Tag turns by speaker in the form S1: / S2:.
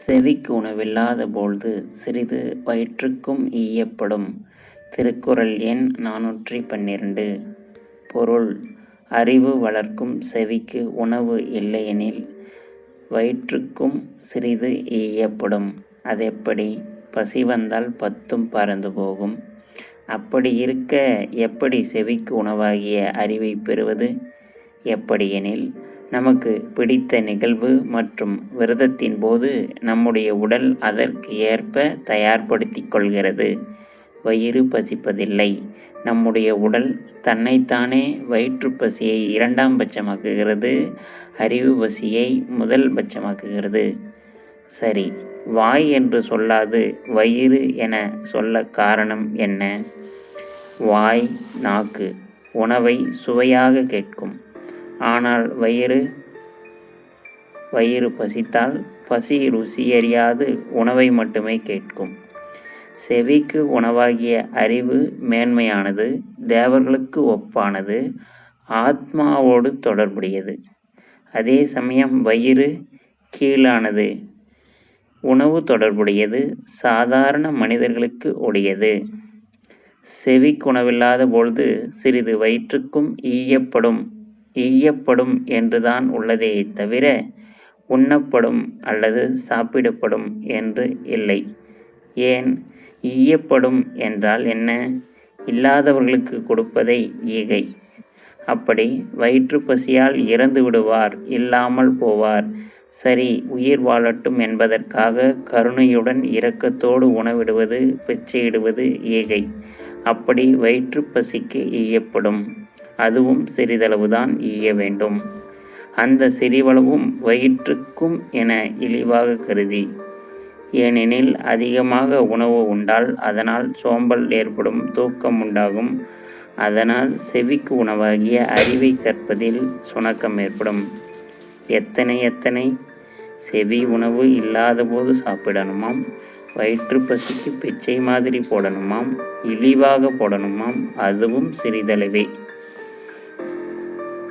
S1: செவிக்கு உணவில்லாத போழ்து சிறிது வயிற்றுக்கும் ஈயப்படும். திருக்குறள் எண் 412. பொருள்: அறிவு வளர்க்கும் செவிக்கு உணவு இல்லையெனில் வயிற்றுக்கும் சிறிது ஈயப்படும். அதெப்படி? பசி வந்தால் 10ம் பறந்து போகும். அப்படி இருக்க எப்படி செவிக்கு உணவாகிய அறிவைப் பெறுவது? எப்படியெனில், நமக்கு பிடித்த நிகழ்வு மற்றும் விரதத்தின் போது நம்முடைய உடல் அதற்கு ஏற்ப தயார்படுத்திக் கொள்கிறது. வயிறு பசிப்பதில்லை. நம்முடைய உடல் தன்னைத்தானே வயிற்றுப் பசியை 2ஆம் பட்சமாக்குகிறது, அறிவு பசியை முதல் பட்சமாக்குகிறது. சரி, வாய் என்று சொல்லாது வயிறு என சொல்ல காரணம் என்ன? வாய், நாக்கு உணவை சுவையாக கேட்கும். ஆனால் வயிறு பசித்தால் பசி ருசியறியாது உணவை மட்டுமே கேட்கும். செவிக்கு உணவாகிய அறிவு மேன்மையானது, தேவர்களுக்கு ஒப்பானது, ஆத்மாவோடு தொடர்புடையது. அதே சமயம் வயிறு கீழானது, உணவு தொடர்புடையது, சாதாரண மனிதர்களுக்கு உடையது. செவிக்குணவில்லாத பொழுது சிறிது வயிற்றுக்கும் ஈயப்படும் என்றுதான் உள்ளதே தவிர உண்ணப்படும் அல்லது சாப்பிடப்படும் என்று இல்லை. ஏன்? ஈயப்படும் என்றால் என்ன? இல்லாதவர்களுக்கு கொடுப்பதை ஈகை. அப்படி வயிற்றுப் பசியால் இறந்து விடுவார், இல்லாமல் போவார். சரி, உயிர் வாழட்டும் என்பதற்காக கருணையுடன் இரக்கத்தோடு உணவிடுவது, பிச்சையிடுவது ஈகை. அப்படி வயிற்றுப் பசிக்கு ஈயப்படும். அதுவும் சிறிதளவுதான் ஈய வேண்டும். அந்த சிறிதளவும் வயிற்றுக்கும் என இழிவாக கருதி. ஏனெனில் அதிகமாக உணவு உண்டால் அதனால் சோம்பல் ஏற்படும், தூக்கம் உண்டாகும். அதனால் செவிக்கு உணவாகிய அறிவை கற்பதில் சுணக்கம் ஏற்படும். எத்தனை செவி உணவு இல்லாத போது சாப்பிடணுமாம், வயிற்று பசிக்கு பிச்சை மாதிரி போடணுமாம், இழிவாக போடணுமாம், அதுவும் சிறிதளவே.